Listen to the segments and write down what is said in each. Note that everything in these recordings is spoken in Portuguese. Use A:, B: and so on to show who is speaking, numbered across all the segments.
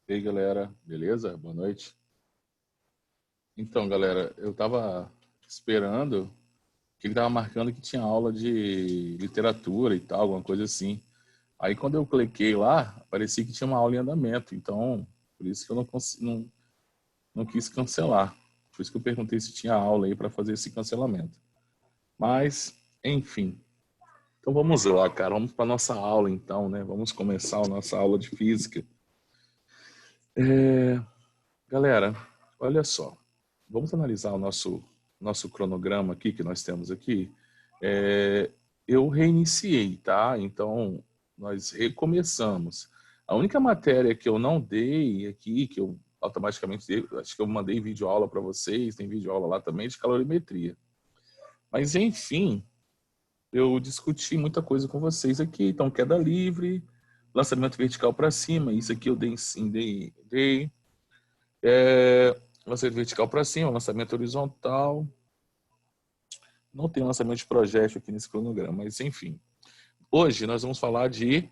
A: E aí, galera, beleza? Boa noite. Então, galera, eu tava esperando que ele tava marcando que tinha aula de literatura e tal, alguma coisa assim. Aí, quando eu cliquei lá, parecia que tinha uma aula em andamento. Então, por isso que eu não quis cancelar. Por isso que eu perguntei se tinha aula aí para fazer esse cancelamento. Mas, enfim. Então, vamos lá, cara. Vamos para nossa aula, então, né? Vamos começar a nossa aula de física. Galera, olha só. Vamos analisar o nosso cronograma aqui que nós temos aqui. É, eu reiniciei, tá? Então, nós recomeçamos. A única matéria que eu não dei aqui, que eu automaticamente dei, acho que eu mandei vídeo aula para vocês, tem vídeo aula lá também de calorimetria. Mas, enfim, eu discuti muita coisa com vocês aqui. Então, queda livre, lançamento vertical para cima, isso aqui eu dei sim, dei. Lançamento vertical para cima, lançamento horizontal. Não tem lançamento de projétil aqui nesse cronograma, mas enfim. Hoje nós vamos falar de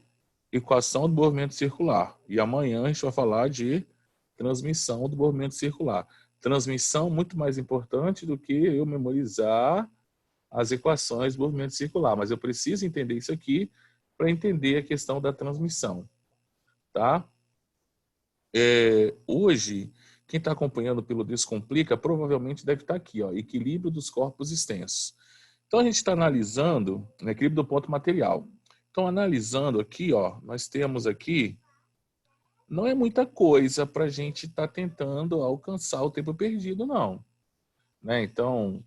A: equação do movimento circular. E amanhã a gente vai falar de transmissão do movimento circular. Transmissão muito mais importante do que eu memorizar as equações do movimento circular. Mas eu preciso entender isso aqui para entender a questão da transmissão. Tá? Hoje, quem está acompanhando pelo Descomplica provavelmente deve estar aqui, ó, equilíbrio dos corpos extensos. Então, a gente está analisando o equilíbrio do ponto material. Então, analisando aqui, ó, nós temos aqui, não é muita coisa para a gente estar tentando alcançar o tempo perdido, não. Né? Então,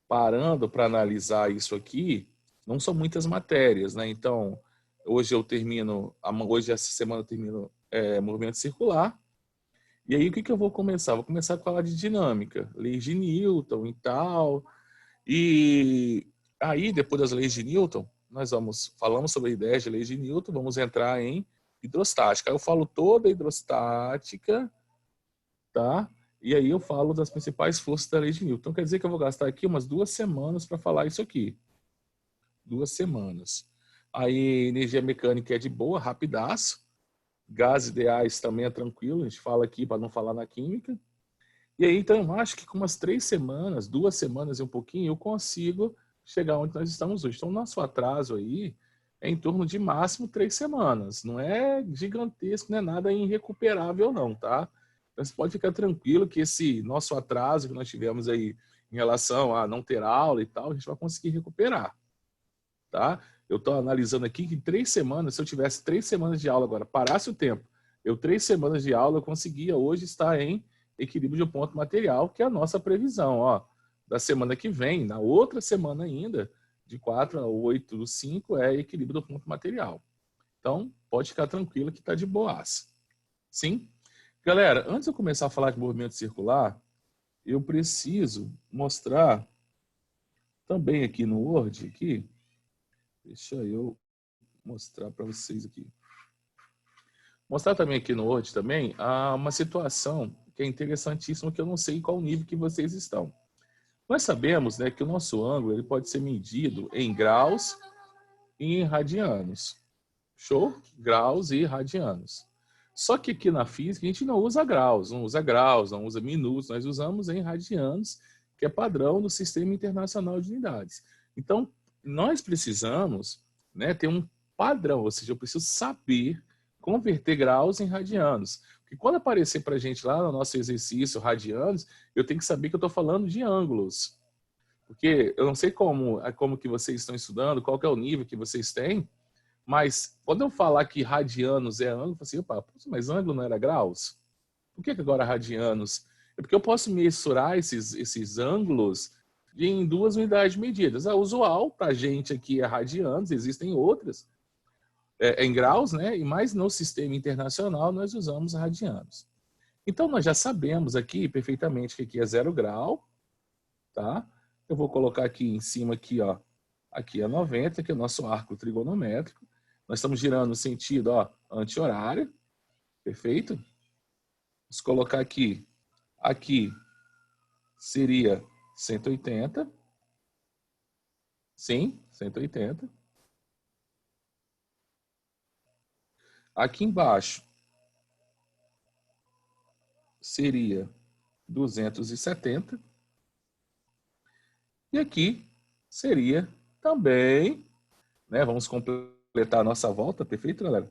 A: parando para analisar isso aqui, não são muitas matérias. Né? Então, hoje eu termino, hoje essa semana eu termino movimento circular. E aí, o que eu vou começar? Vou começar a falar de dinâmica, leis de Newton e tal. E aí, depois das leis de Newton, falamos sobre a ideia de leis de Newton, vamos entrar em hidrostática. Aí eu falo toda a hidrostática, tá? E aí eu falo das principais forças da lei de Newton. Então quer dizer que eu vou gastar aqui umas 2 semanas para falar isso aqui. 2 semanas. Aí energia mecânica é de boa, rapidaço. Gases ideais também é tranquilo, a gente fala aqui para não falar na química. E aí, então, eu acho que com umas 3 semanas, 2 semanas e um pouquinho, eu consigo chegar onde nós estamos hoje. Então, o nosso atraso aí é em torno de máximo 3 semanas. Não é gigantesco, não é nada irrecuperável, não, tá? Então, você pode ficar tranquilo que esse nosso atraso que nós tivemos aí em relação a não ter aula e tal, a gente vai conseguir recuperar, tá? Eu estou analisando aqui que em 3 semanas, se eu tivesse 3 semanas de aula agora, parasse o tempo, 3 semanas de aula, eu conseguia hoje estar em equilíbrio de ponto material, que é a nossa previsão, ó, da semana que vem, na outra semana ainda, de 4 a 8 do 5, é equilíbrio do ponto material. Então, pode ficar tranquilo que está de boas. Sim? Galera, antes de eu começar a falar de movimento circular, eu preciso mostrar também aqui no Word, aqui, deixa eu mostrar para vocês aqui. Mostrar também aqui no Word também uma situação que é interessantíssima, que eu não sei qual nível que vocês estão. Nós sabemos, né, que o nosso ângulo ele pode ser medido em graus e em radianos. Show? Graus e radianos. Só que aqui na física a gente não usa graus, não usa minutos, nós usamos em radianos, que é padrão do Sistema Internacional de Unidades. Então, nós precisamos, né, ter um padrão, ou seja, eu preciso saber converter graus em radianos. Porque quando aparecer para a gente lá no nosso exercício radianos, eu tenho que saber que eu estou falando de ângulos. Porque eu não sei como que vocês estão estudando, qual que é o nível que vocês têm, mas quando eu falar que radianos é ângulo, eu falo assim, opa, mas ângulo não era graus? Por que agora radianos? É porque eu posso mensurar esses ângulos em 2 unidades de medidas. A usual para a gente aqui é radianos, existem outras em graus, né? E mais no sistema internacional nós usamos radianos. Então nós já sabemos aqui perfeitamente que aqui é 0 grau, tá? Eu vou colocar aqui em cima aqui, ó, aqui é 90, que é o nosso arco trigonométrico. Nós estamos girando no sentido, ó, anti-horário, perfeito? Vamos colocar aqui seria 180, sim, 180. Aqui embaixo seria 270. E aqui seria também, né? Vamos completar a nossa volta, perfeito, galera?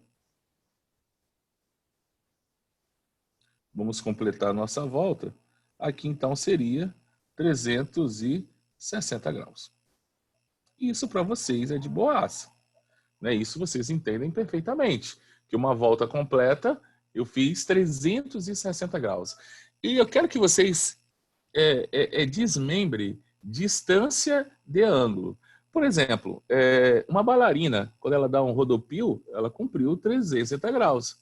A: Vamos completar a nossa volta. Aqui, então, seria 360 graus. Isso para vocês é de boaça, né? Isso vocês entendem perfeitamente. Que uma volta completa, eu fiz 360 graus. E eu quero que vocês desmembrem distância de ângulo. Por exemplo, uma bailarina, quando ela dá um rodopio, ela cumpriu 360 graus.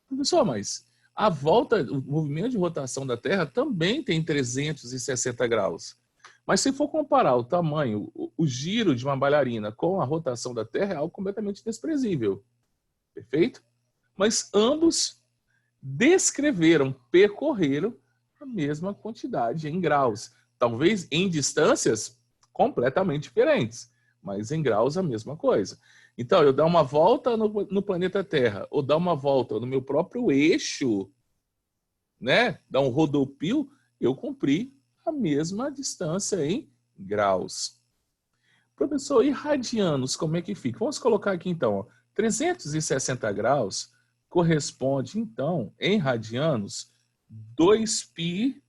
A: Professor, mas a volta, o movimento de rotação da Terra também tem 360 graus. Mas se for comparar o tamanho, o giro de uma bailarina com a rotação da Terra, é algo completamente desprezível. Perfeito? Mas ambos descreveram, percorreram a mesma quantidade em graus. Talvez em distâncias completamente diferentes, mas em graus a mesma coisa. Então, eu dar uma volta no planeta Terra, ou dar uma volta no meu próprio eixo, né? Dar um rodopio, eu cumpri a mesma distância em graus. Professor, e radianos, como é que fica? Vamos colocar aqui então, ó, 360 graus corresponde então, em radianos, 2π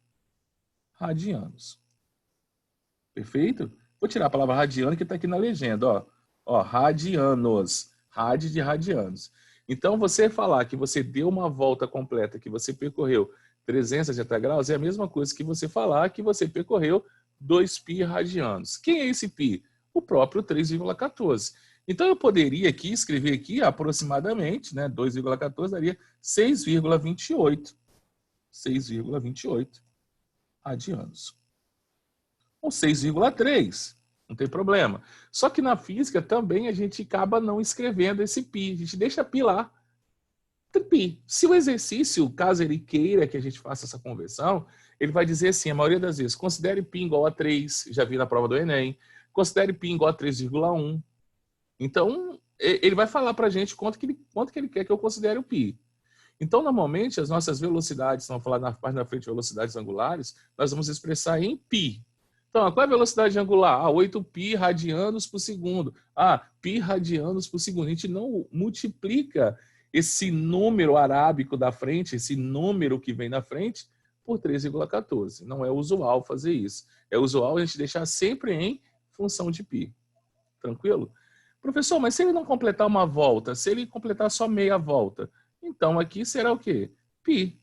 A: radianos. Perfeito? Vou tirar a palavra radiano que está aqui na legenda, ó. Ó, radianos, rad de radianos. Então, você falar que você deu uma volta completa, que você percorreu 360 graus, é a mesma coisa que você falar que você percorreu 2π radianos. Quem é esse π? O próprio 3,14. Então, eu poderia aqui escrever aqui aproximadamente, né, 2,14 daria 6,28. 6,28 radianos. Ou 6,3. Não tem problema. Só que na física também a gente acaba não escrevendo esse π. A gente deixa π lá. Π. Se o exercício, caso ele queira que a gente faça essa conversão, ele vai dizer assim, a maioria das vezes, considere π igual a 3, já vi na prova do Enem, considere π igual a 3,1. Então, ele vai falar para a gente quanto que ele quer que eu considere o π. Então, normalmente, as nossas velocidades, vamos falar na parte da frente, velocidades angulares, nós vamos expressar em π. Então, qual é a velocidade angular? 8π radianos por segundo. Π radianos por segundo. A gente não multiplica esse número arábico da frente, esse número que vem na frente, por 3,14. Não é usual fazer isso. É usual a gente deixar sempre em função de π. Tranquilo? Professor, mas se ele não completar uma volta, se ele completar só meia volta, então aqui será o quê? π.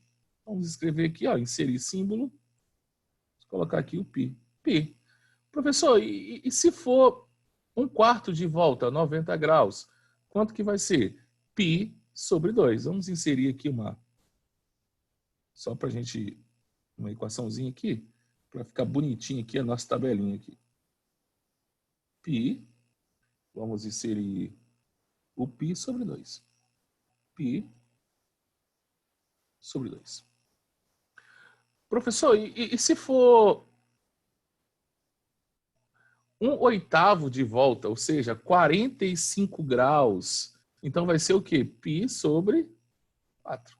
A: Vamos escrever aqui, ó, inserir símbolo. Vou colocar aqui o π. π. Professor, e se for 1/4 de volta, 90 graus, quanto que vai ser? π sobre 2. Vamos inserir aqui só para a gente, uma equaçãozinha aqui, para ficar bonitinho aqui a nossa tabelinha aqui. π, vamos inserir o π sobre 2. π sobre 2. Professor, e se for 1/8 de volta, ou seja, 45 graus, então vai ser o quê? π sobre 4.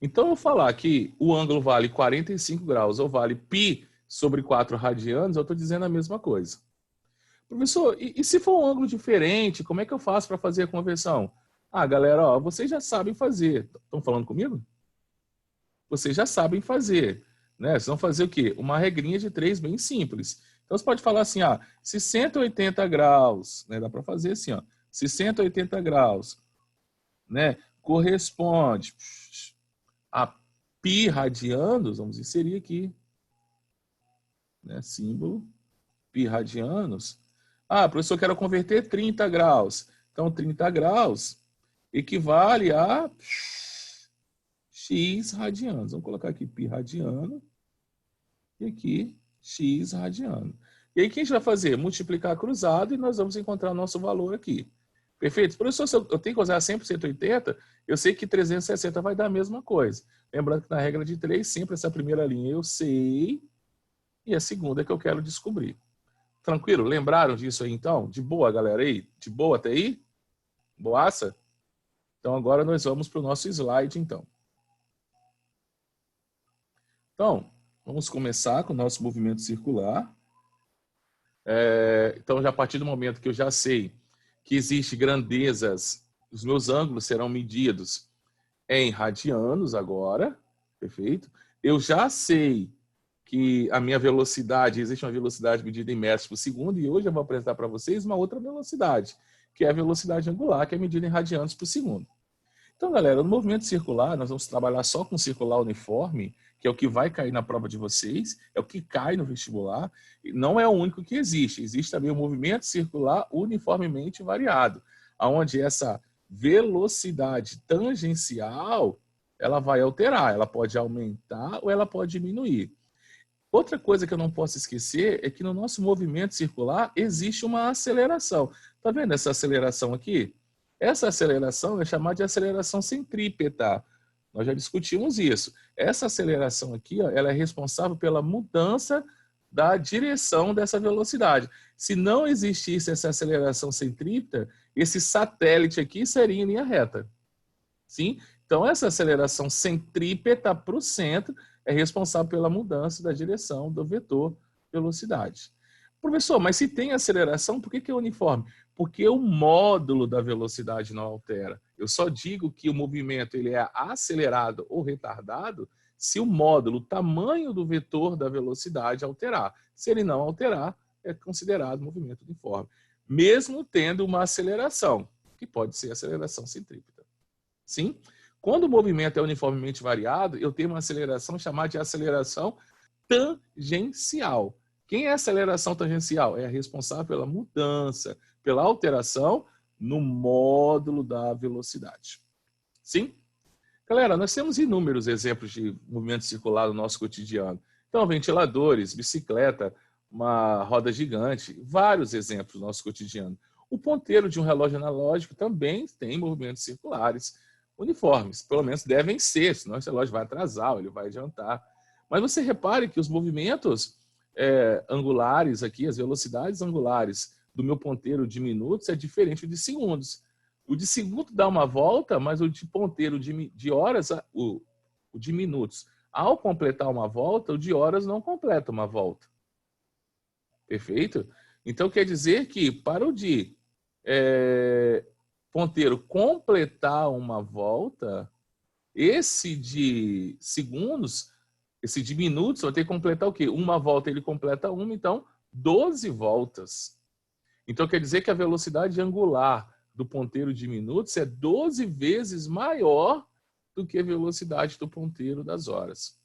A: Então, eu falar que o ângulo vale 45 graus ou vale π sobre 4 radianos, eu estou dizendo a mesma coisa. Professor, e se for um ângulo diferente, como é que eu faço para fazer a conversão? Galera, ó, vocês já sabem fazer. Estão falando comigo? Vocês já sabem fazer. Né? Vocês vão fazer o quê? Uma regrinha de 3 bem simples. Então, você pode falar assim, se 180 graus, né? Dá para fazer assim, ó, se 180 graus, né, corresponde a π radianos, vamos inserir aqui, né, símbolo, π radianos. Professor, eu quero converter 30 graus. Então, 30 graus equivale a x radianos. Vamos colocar aqui π radiano e aqui x radiano. E aí, o que a gente vai fazer? Multiplicar cruzado e nós vamos encontrar o nosso valor aqui. Perfeito? Professor, se eu tenho que usar sempre 180, eu sei que 360 vai dar a mesma coisa. Lembrando que na regra de 3, sempre essa primeira linha eu sei e a segunda é que eu quero descobrir. Tranquilo? Lembraram disso aí, então? De boa, galera aí? De boa até aí? Boaça? Então, agora nós vamos para o nosso slide, então. Então, vamos começar com o nosso movimento circular. Então, já a partir do momento que eu já sei que existe grandezas, os meus ângulos serão medidos em radianos agora, perfeito? Eu já sei que a minha velocidade, existe uma velocidade medida em metros por segundo, e hoje eu vou apresentar para vocês uma outra velocidade, que é a velocidade angular, que é medida em radianos por segundo. Então, galera, no movimento circular, nós vamos trabalhar só com circular uniforme, que é o que vai cair na prova de vocês, é o que cai no vestibular, e não é o único que existe. Existe também o movimento circular uniformemente variado, onde essa velocidade tangencial, ela vai alterar, ela pode aumentar ou ela pode diminuir. Outra coisa que eu não posso esquecer é que no nosso movimento circular existe uma aceleração. Tá vendo essa aceleração aqui? Essa aceleração é chamada de aceleração centrípeta. Nós já discutimos isso. Essa aceleração aqui, ó, ela é responsável pela mudança da direção dessa velocidade. Se não existisse essa aceleração centrípeta, esse satélite aqui seria em linha reta. Sim? Então, essa aceleração centrípeta para o centro é responsável pela mudança da direção do vetor velocidade. Professor, mas se tem aceleração, por que é uniforme? Porque o módulo da velocidade não altera. Eu só digo que o movimento ele é acelerado ou retardado se o módulo, o tamanho do vetor da velocidade alterar. Se ele não alterar, é considerado movimento uniforme. Mesmo tendo uma aceleração, que pode ser aceleração centrípeta. Sim? Quando o movimento é uniformemente variado, eu tenho uma aceleração chamada de aceleração tangencial. Quem é a aceleração tangencial? É a responsável pela mudança, pela alteração no módulo da velocidade. Sim? Galera, nós temos inúmeros exemplos de movimento circular no nosso cotidiano. Então, ventiladores, bicicleta, uma roda gigante, vários exemplos no nosso cotidiano. O ponteiro de um relógio analógico também tem movimentos circulares uniformes, pelo menos devem ser, senão esse relógio vai atrasar, ele vai adiantar. Mas você repare que os movimentos angulares aqui, as velocidades angulares do meu ponteiro de minutos é diferente do de segundos. O de segundo dá uma volta, mas o de ponteiro de horas, o de minutos, ao completar uma volta, o de horas não completa uma volta. Perfeito? Então quer dizer que para o de ponteiro completar uma volta, esse de segundos, esse de minutos, vai ter que completar o quê? Uma volta ele completa uma, então 12 voltas. Então quer dizer que a velocidade angular do ponteiro de minutos é 12 vezes maior do que a velocidade do ponteiro das horas.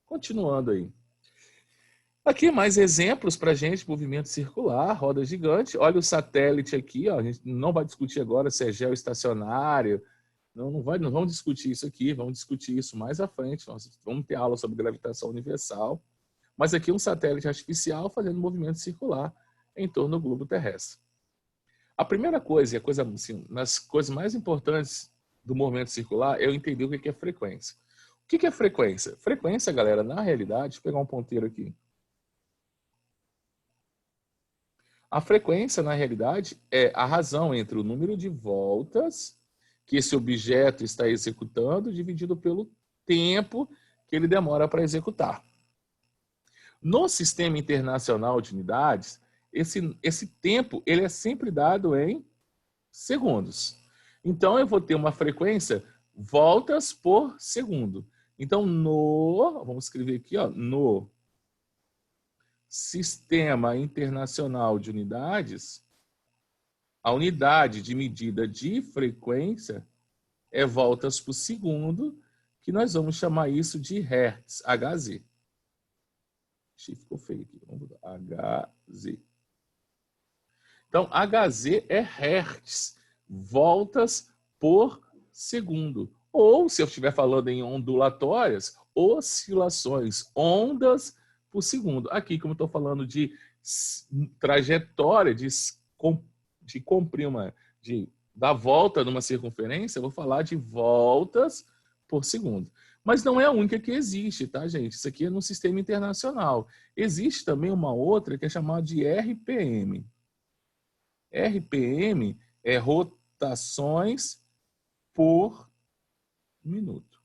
A: Continuando aí. Aqui mais exemplos para a gente, movimento circular, roda gigante. Olha o satélite aqui, ó. A gente não vai discutir agora se é geoestacionário. Não vamos discutir isso aqui, vamos discutir isso mais à frente. Nós vamos ter aula sobre gravitação universal. Mas aqui um satélite artificial fazendo movimento circular em torno do globo terrestre. A primeira coisa, e a coisa, assim, nas coisas mais importantes do movimento circular, é eu entender o que é frequência. O que é frequência? Frequência, galera, na realidade, vou pegar um ponteiro aqui. A frequência, na realidade, é a razão entre o número de voltas que esse objeto está executando dividido pelo tempo que ele demora para executar. No Sistema Internacional de Unidades, esse tempo ele é sempre dado em segundos. Então, eu vou ter uma frequência voltas por segundo. Então, vamos escrever aqui, ó, no Sistema Internacional de Unidades, a unidade de medida de frequência é voltas por segundo, que nós vamos chamar isso de Hertz, Hz. Ficou feio aqui, vamos mudar, Hz. Então, Hz é Hertz, voltas por segundo. Ou, se eu estiver falando em ondulatórias, oscilações, ondas por segundo. Aqui, como eu estou falando de trajetória, de comprir dar volta numa circunferência, eu vou falar de voltas por segundo. Mas não é a única que existe, tá, gente? Isso aqui é no sistema internacional. Existe também uma outra que é chamada de RPM. RPM é rotações por minuto.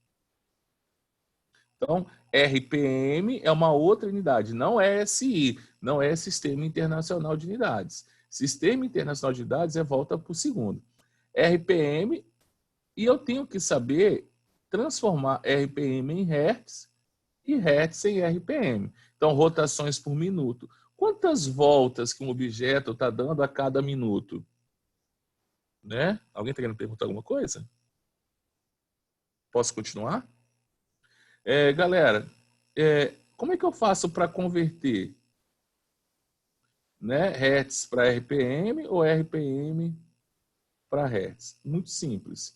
A: Então, RPM é uma outra unidade, não é SI, não é Sistema Internacional de Unidades. Sistema Internacional de Unidades é volta por segundo. RPM, e eu tenho que saber transformar RPM em Hertz e Hertz em RPM. Então, rotações por minuto. Quantas voltas que um objeto está dando a cada minuto? Né? Alguém está querendo perguntar alguma coisa? Posso continuar? Galera, como é que eu faço para converter, né, Hertz para RPM ou RPM para Hertz? Muito simples.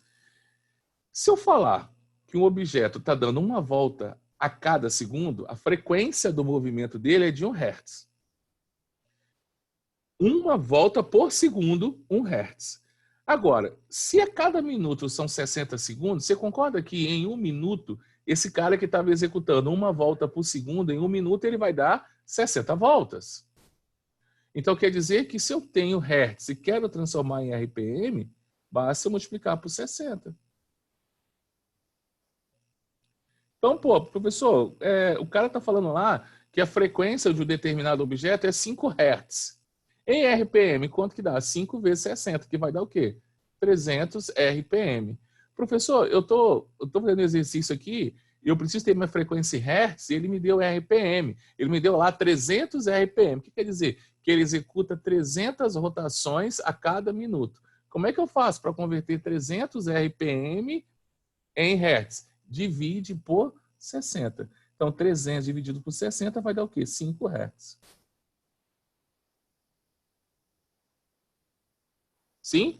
A: Se eu falar que um objeto está dando uma volta a cada segundo, a frequência do movimento dele é de 1 Hertz. Uma volta por segundo, 1 Hertz. Agora, se a cada minuto são 60 segundos, você concorda que em 1 minuto, esse cara que estava executando uma volta por segundo, em 1 minuto ele vai dar 60 voltas. Então quer dizer que se eu tenho Hertz e quero transformar em RPM, basta multiplicar por 60. Então, professor, o cara está falando lá que a frequência de um determinado objeto é 5 Hz. Em RPM, quanto que dá? 5 vezes 60, que vai dar o quê? 300 RPM. Professor, eu tô fazendo exercício aqui e eu preciso ter minha frequência em Hertz e ele me deu RPM. Ele me deu lá 300 RPM. O que quer dizer? Que ele executa 300 rotações a cada minuto. Como é que eu faço para converter 300 RPM em Hertz? Divide por 60. Então, 300 dividido por 60 vai dar o quê? 5 Hz. Sim?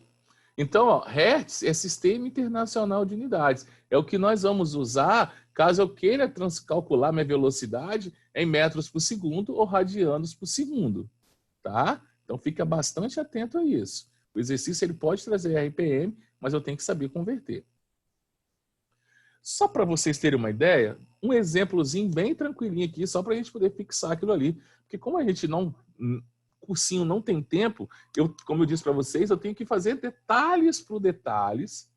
A: Então, Hertz é Sistema Internacional de Unidades. É o que nós vamos usar caso eu queira calcular minha velocidade em metros por segundo ou radianos por segundo. Tá? Então, fica bastante atento a isso. O exercício ele pode trazer RPM, mas eu tenho que saber converter. Só para vocês terem uma ideia, um exemplozinho bem tranquilinho aqui, só para a gente poder fixar aquilo ali. Porque como a gente cursinho não tem tempo, como eu disse para vocês, eu tenho que fazer detalhes por detalhes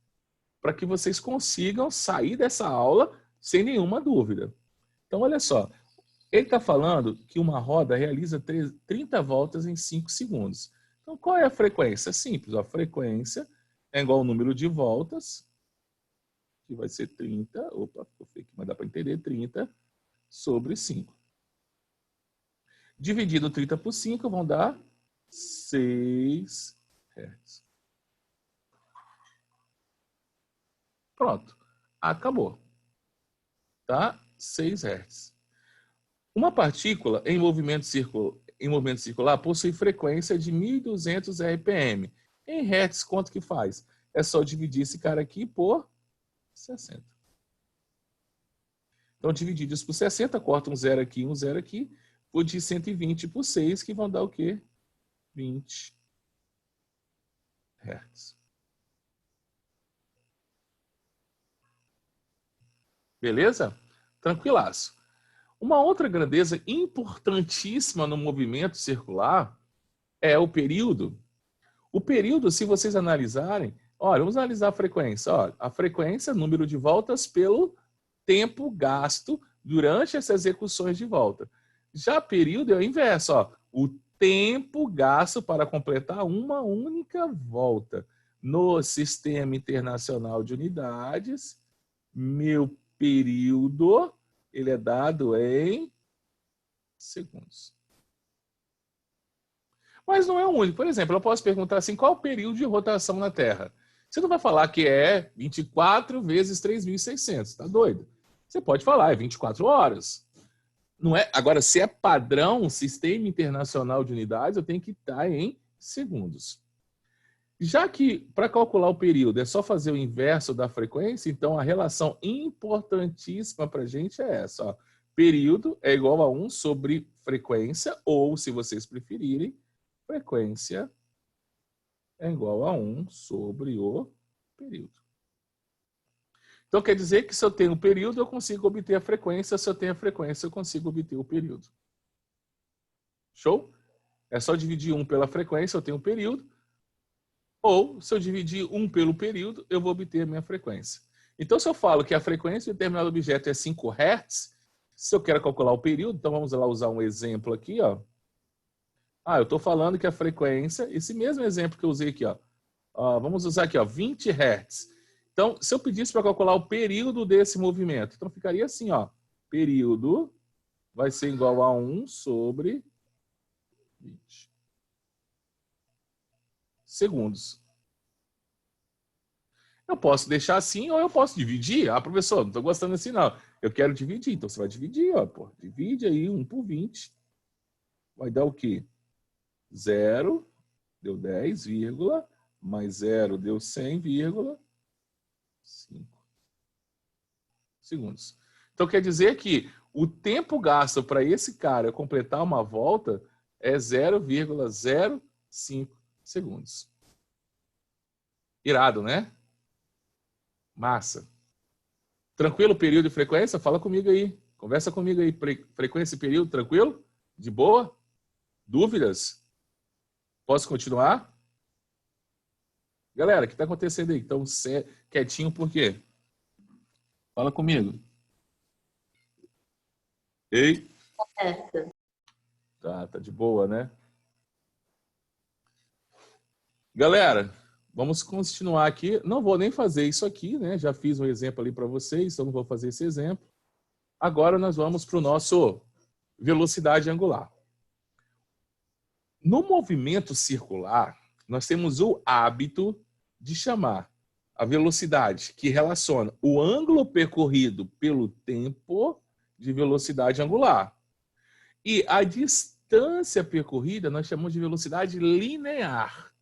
A: para que vocês consigam sair dessa aula sem nenhuma dúvida. Então, olha só. Ele está falando que uma roda realiza 30 voltas em 5 segundos. Então, qual é a frequência? Simples. A frequência é igual ao número de voltas, que vai ser 30, mas dá para entender, 30 sobre 5. Dividido 30 por 5, vão dar 6 Hz. Pronto. Acabou. Tá? 6 Hz. Uma partícula em movimento circular possui frequência de 1.200 RPM. Em Hertz, quanto que faz? É só dividir esse cara aqui por 60. Então, dividir isso por 60, corta um zero aqui, vou de 120 por 6, que vão dar o quê? 20 Hz. Beleza? Tranquilaço. Uma outra grandeza importantíssima no movimento circular é o período. O período, se vocês analisarem, olha, vamos analisar a frequência. Olha, a frequência, número de voltas pelo tempo gasto durante essas execuções de volta. Já período é o inverso, ó, o tempo gasto para completar uma única volta. No Sistema Internacional de Unidades, meu período, ele é dado em segundos. Mas não é o único. Por exemplo, eu posso perguntar assim, qual é o período de rotação na Terra? Você não vai falar que é 24 vezes 3.600, tá doido? Você pode falar, é 24 horas. Não é? Agora, se é padrão, Sistema Internacional de Unidades, eu tenho que estar em segundos. Já que, para calcular o período, é só fazer o inverso da frequência, então a relação importantíssima para a gente é essa. Ó. Período é igual a 1 sobre frequência, ou, se vocês preferirem, frequência é igual a 1 sobre o período. Então, quer dizer que se eu tenho o período, eu consigo obter a frequência. Se eu tenho a frequência, eu consigo obter o período. Show? É só dividir 1 pela frequência, eu tenho o período. Ou, se eu dividir 1 pelo período, eu vou obter a minha frequência. Então, se eu falo que a frequência de determinado objeto é 5 Hz, se eu quero calcular o período, então vamos lá usar um exemplo aqui, ó. Eu estou falando que a frequência, esse mesmo exemplo que eu usei aqui, ó, vamos usar aqui, ó, 20 Hz. Então, se eu pedisse para calcular o período desse movimento, então ficaria assim, ó, período vai ser igual a 1 sobre 20 segundos. Eu posso deixar assim ou eu posso dividir. Professor, não estou gostando assim não. Eu quero dividir. Então você vai dividir, ó, pô. Divide aí 1 por 20. Vai dar o quê? 0 deu 10, vírgula, mais 0 deu 100,5 segundos. Então quer dizer que o tempo gasto para esse cara completar uma volta é 0,05 segundos. Irado, né? Massa. Tranquilo, período e frequência? Fala comigo aí. Conversa comigo aí. Frequência e período, tranquilo? De boa? Dúvidas? Posso continuar? Galera, o que está acontecendo aí? Então, quietinho por quê? Fala comigo. Ei? Tá de boa, né? Galera, vamos continuar aqui. Não vou nem fazer isso aqui, né? Já fiz um exemplo ali para vocês, então não vou fazer esse exemplo. Agora nós vamos para o nosso velocidade angular. No movimento circular, nós temos o hábito de chamar a velocidade que relaciona o ângulo percorrido pelo tempo de velocidade angular. E a distância percorrida nós chamamos de velocidade linear.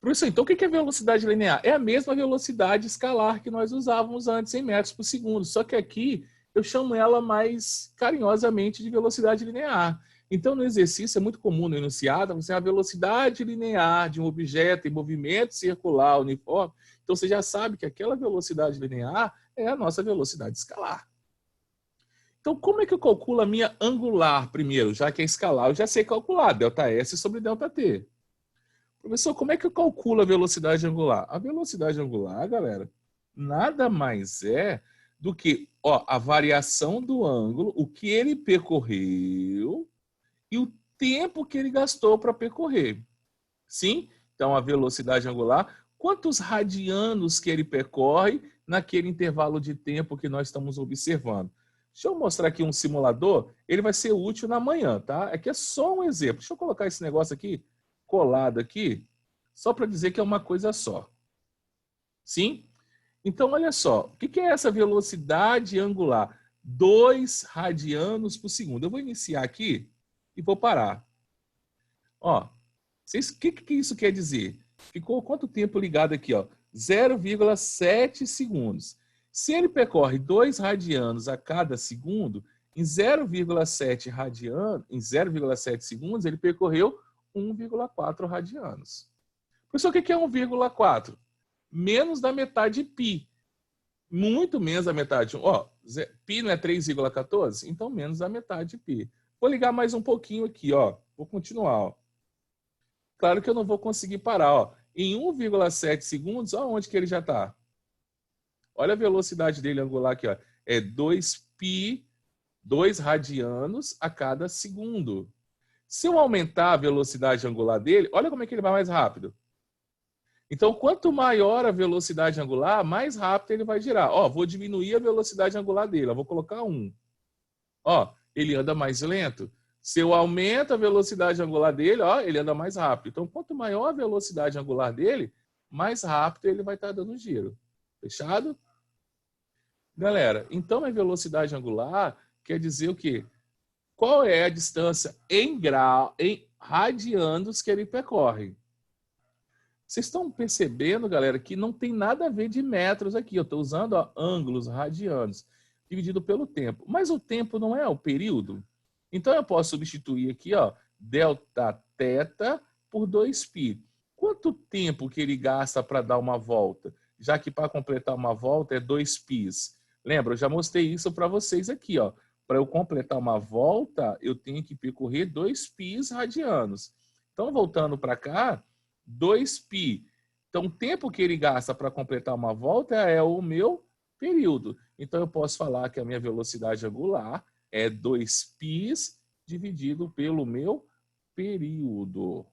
A: Professor, então o que é velocidade linear? É a mesma velocidade escalar que nós usávamos antes em metros por segundo, só que aqui eu chamo ela mais carinhosamente de velocidade linear. Então, no exercício, é muito comum no enunciado, você tem a velocidade linear de um objeto em movimento circular uniforme. Então, você já sabe que aquela velocidade linear é a nossa velocidade escalar. Então, como é que eu calculo a minha angular primeiro? Já que é escalar, eu já sei calcular, ΔS sobre ΔT. Professor, como é que eu calculo a velocidade angular? A velocidade angular, galera, nada mais é do que a variação do ângulo, o que ele percorreu e o tempo que ele gastou para percorrer. Sim? Então, a velocidade angular, quantos radianos que ele percorre naquele intervalo de tempo que nós estamos observando. Deixa eu mostrar aqui um simulador, ele vai ser útil na manhã, tá? Aqui é só um exemplo. Deixa eu colocar esse negócio aqui, colado aqui, só para dizer que é uma coisa só. Sim? Então, olha só, o que é essa velocidade angular? 2 radianos por segundo. Eu vou iniciar aqui e vou parar. O que isso quer dizer? Ficou quanto tempo ligado aqui? 0,7 segundos. Se ele percorre 2 radianos a cada segundo, em 0,7 segundos, ele percorreu 1,4 radianos. Professor, o que é 1,4? Menos da metade de π. Muito menos da metade. Π não é 3,14? Então, menos da metade de π. Vou ligar mais um pouquinho aqui, Vou continuar, Claro que eu não vou conseguir parar, Em 1,7 segundos, onde que ele já está? Olha a velocidade dele angular aqui, É 2π, 2 radianos a cada segundo. Se eu aumentar a velocidade angular dele, olha como é que ele vai mais rápido. Então, quanto maior a velocidade angular, mais rápido ele vai girar. Vou diminuir a velocidade angular dele. Vou colocar 1. Ele anda mais lento. Se eu aumento a velocidade angular dele, ele anda mais rápido. Então, quanto maior a velocidade angular dele, mais rápido ele vai estar dando giro. Fechado? Galera, então a velocidade angular quer dizer o quê? Qual é a distância em radianos que ele percorre? Vocês estão percebendo, galera, que não tem nada a ver de metros aqui. Eu estou usando ângulos radianos, dividido pelo tempo. Mas o tempo não é o período? Então, eu posso substituir aqui, delta θ por 2π. Quanto tempo que ele gasta para dar uma volta? Já que para completar uma volta é 2π. Lembra, eu já mostrei isso para vocês aqui, Para eu completar uma volta, eu tenho que percorrer 2π radianos. Então, voltando para cá, 2π. Então, o tempo que ele gasta para completar uma volta é o meu período. Então, eu posso falar que a minha velocidade angular é 2π dividido pelo meu período.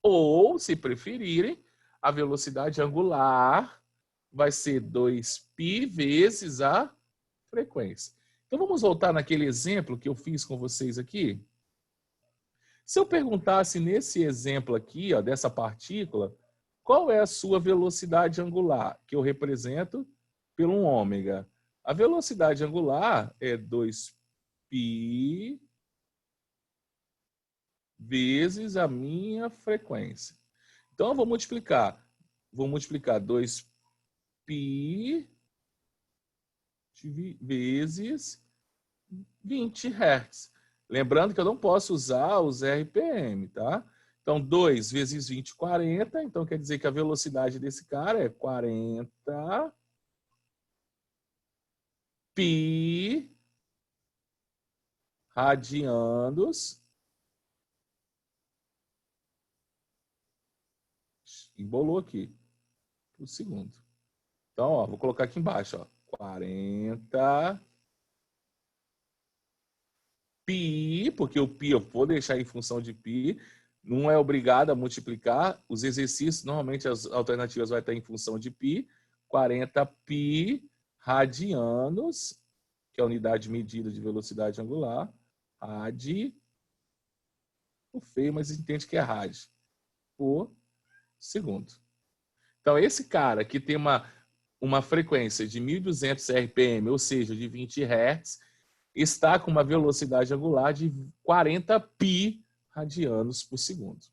A: Ou, se preferirem, a velocidade angular vai ser 2π vezes a frequência. Então, vamos voltar naquele exemplo que eu fiz com vocês aqui? Se eu perguntasse nesse exemplo aqui, ó, dessa partícula, qual é a sua velocidade angular, que eu represento pelo 1 ômega? A velocidade angular é 2π vezes a minha frequência. Então, eu vou multiplicar. Vou multiplicar 2π vezes 20 Hz. Lembrando que eu não posso usar os RPM, tá? Então, 2 vezes 20, 40. Então, quer dizer que a velocidade desse cara é 40 π radianos. Embolou aqui. Por segundo. Então, ó, vou colocar aqui embaixo, ó. 40 π, porque o π eu vou deixar em função de π, não é obrigado a multiplicar. Os exercícios, normalmente as alternativas vai estar em função de π. 40 π radianos, que é a unidade medida de velocidade angular. Rad, o feio, mas entende que é rad, por segundo. Então, esse cara que tem uma frequência de 1.200 RPM, ou seja, de 20 Hz, está com uma velocidade angular de 40 π radianos por segundo.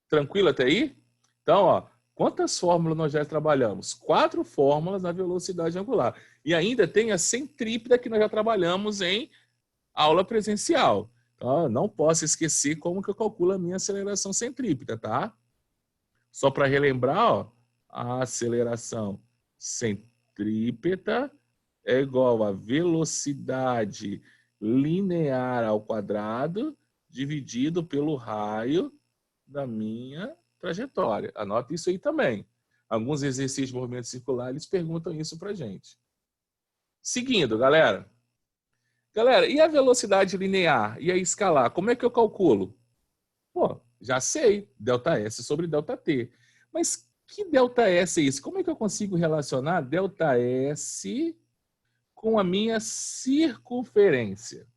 A: Tranquilo até aí? Então, ó, quantas fórmulas nós já trabalhamos? 4 fórmulas na velocidade angular. E ainda tem a centrípeta que nós já trabalhamos em aula presencial. Então, não posso esquecer como que eu calculo a minha aceleração centrípeta, tá? Só para relembrar, ó, a aceleração centrípeta é igual a velocidade linear ao quadrado dividido pelo raio da minha trajetória. Anota isso aí também. Alguns exercícios de movimento circular, eles perguntam isso para a gente. Seguindo, galera. Galera, e a velocidade linear e a escalar? Como é que eu calculo? Pô, já sei, ΔS sobre ΔT. Mas que ΔS é isso? Como é que eu consigo relacionar ΔS com a minha circunferência?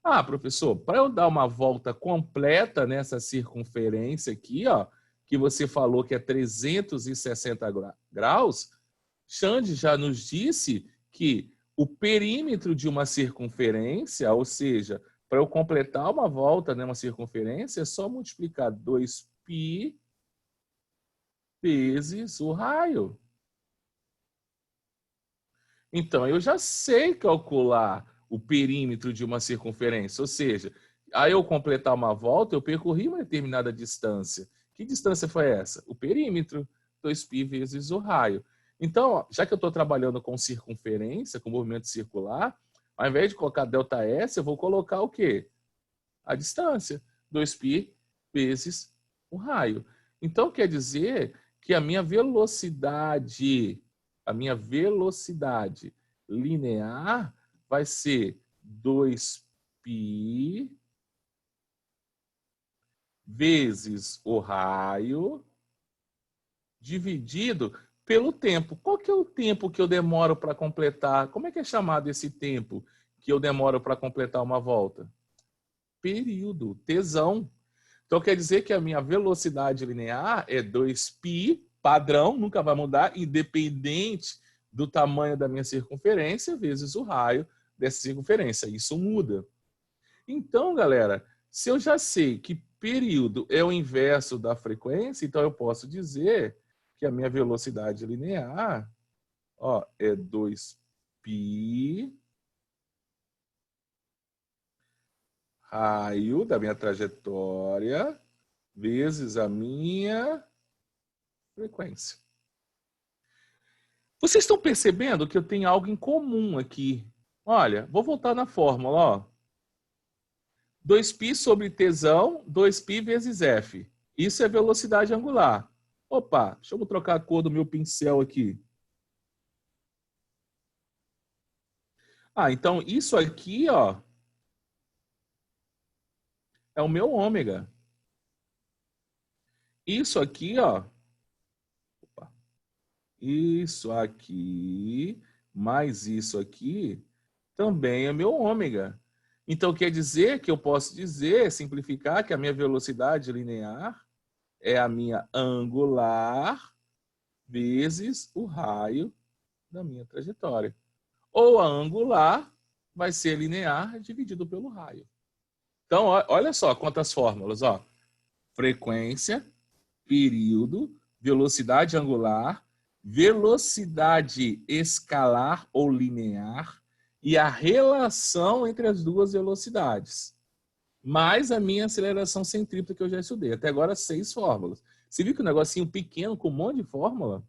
A: Ah, professor, para eu dar uma volta completa nessa circunferência aqui, ó, que você falou que é 360 graus, Xande já nos disse que o perímetro de uma circunferência, ou seja, para eu completar uma volta numa circunferência, é só multiplicar 2π vezes o raio. Então, eu já sei calcular o perímetro de uma circunferência, ou seja, aí eu completar uma volta, eu percorri uma determinada distância. Que distância foi essa? O perímetro, 2π vezes o raio. Então, já que eu estou trabalhando com circunferência, com movimento circular, ao invés de colocar ΔS, eu vou colocar o quê? A distância, 2π vezes o raio. Então, quer dizer que a minha velocidade linear vai ser 2π vezes o raio dividido pelo tempo. Qual que é o tempo que eu demoro para completar? Como é que é chamado esse tempo que eu demoro para completar uma volta? Período, tesão. Então, quer dizer que a minha velocidade linear é 2π, padrão, nunca vai mudar, independente do tamanho da minha circunferência, vezes o raio dessa circunferência. Isso muda. Então, galera, se eu já sei que período é o inverso da frequência, então eu posso dizer que a minha velocidade linear, ó, é 2π raio da minha trajetória vezes a minha frequência. Vocês estão percebendo que eu tenho algo em comum aqui? Olha, vou voltar na fórmula, ó. 2π sobre tesão, 2π vezes F. Isso é velocidade angular. Opa, deixa eu trocar a cor do meu pincel aqui. Ah, então isso aqui, ó, é o meu ômega. Isso aqui, ó, opa, isso aqui, mais isso aqui, também é meu ômega. Então quer dizer que eu posso dizer, simplificar, que a minha velocidade linear é a minha angular vezes o raio da minha trajetória. Ou a angular vai ser linear dividido pelo raio. Então, olha só quantas fórmulas. Ó. Frequência, período, velocidade angular, velocidade escalar ou linear e a relação entre as duas velocidades. Mais a minha aceleração centrípeta que eu já estudei. Até agora, 6 fórmulas. Você viu que um negocinho pequeno com um monte de fórmula?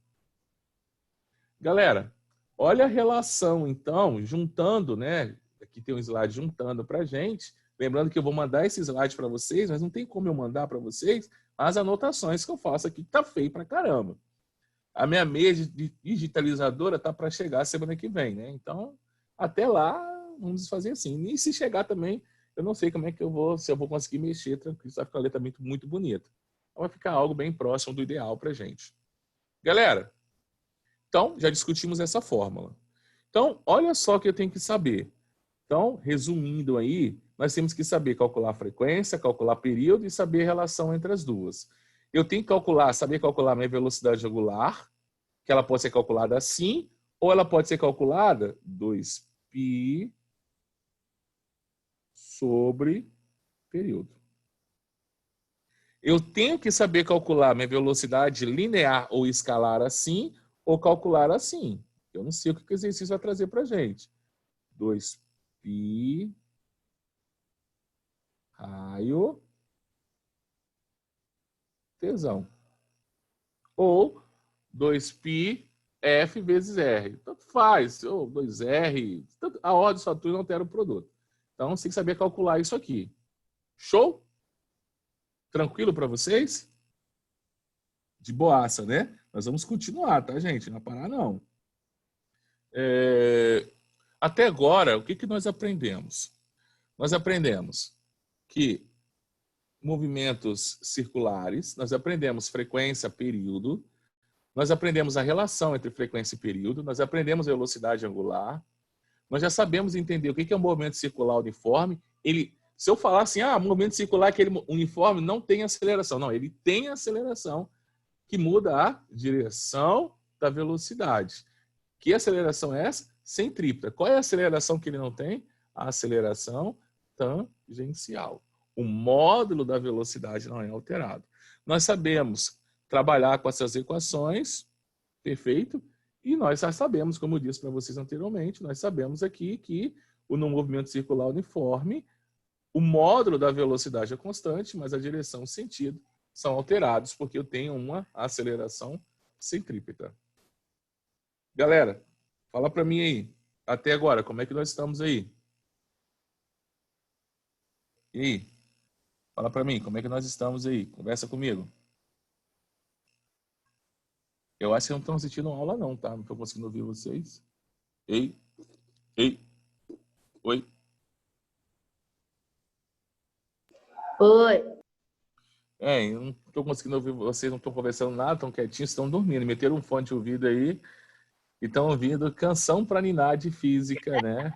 A: Galera, olha a relação, então, juntando, né? Aqui tem um slide juntando para a gente. Lembrando que eu vou mandar esse slide para vocês, mas não tem como eu mandar para vocês as anotações que eu faço aqui, que tá feio pra caramba. A minha meia digitalizadora tá para chegar semana que vem, né? Então, até lá, vamos fazer assim. E se chegar também, eu não sei como é que eu vou, se eu vou conseguir mexer tranquilo, vai ficar a letra muito, muito bonita. Então, vai ficar algo bem próximo do ideal pra gente. Galera, então, já discutimos essa fórmula. Então, olha só o que eu tenho que saber. Então, resumindo aí, nós temos que saber calcular a frequência, calcular período e saber a relação entre as duas. Eu tenho que saber calcular a minha velocidade angular, que ela pode ser calculada assim, ou ela pode ser calculada 2π sobre período. Eu tenho que saber calcular minha velocidade linear ou escalar assim, ou calcular assim. Eu não sei o que o exercício vai trazer para a gente. 2π raio tesão. Ou 2π F vezes R. Tanto faz, ou 2R. A ordem só tudo não altera o produto. Então, você tem que saber calcular isso aqui. Show? Tranquilo para vocês? De boaça, né? Nós vamos continuar, tá, gente? Não vai parar, não. Até agora, o que nós aprendemos? Nós aprendemos que movimentos circulares, nós aprendemos frequência, período, nós aprendemos a relação entre frequência e período, nós aprendemos velocidade angular, nós já sabemos entender o que é um movimento circular uniforme. Se eu falar assim, movimento circular, aquele uniforme não tem aceleração. Não, ele tem aceleração que muda a direção da velocidade. Que aceleração é essa? Centrípeta. Qual é a aceleração que ele não tem? A aceleração tangencial. O módulo da velocidade não é alterado. Nós sabemos trabalhar com essas equações, perfeito? E nós já sabemos, como eu disse para vocês anteriormente, nós sabemos aqui que no movimento circular uniforme, o módulo da velocidade é constante, mas a direção e o sentido são alterados, porque eu tenho uma aceleração centrípeta. Galera, fala para mim aí, até agora, como é que nós estamos aí? E aí? Fala para mim, como é que nós estamos aí? Conversa comigo. Eu acho que não estão assistindo aula não, tá? Não estou conseguindo ouvir vocês. Ei, oi.
B: Oi.
A: Eu não estou conseguindo ouvir vocês, não estão conversando nada, estão quietinhos, estão dormindo. Meteram um fone de ouvido aí e estão ouvindo canção para ninar de física, né?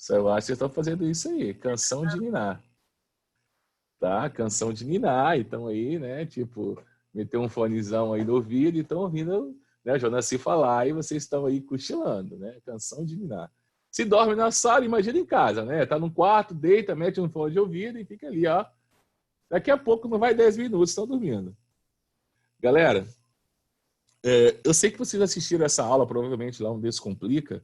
A: Eu acho que vocês estão fazendo isso aí, canção de ninar. Tá? Canção de ninar, então aí, né? Tipo, meter um fonezão aí no ouvido e estão ouvindo, né, Jonaci falar e vocês estão aí cochilando, né? Canção de ninar. Se dorme na sala, imagina em casa, né? Tá no quarto, deita, mete um fone de ouvido e fica ali, ó. Daqui a pouco não vai 10 minutos, estão dormindo. Galera, eu sei que vocês assistiram essa aula, provavelmente lá um Descomplica,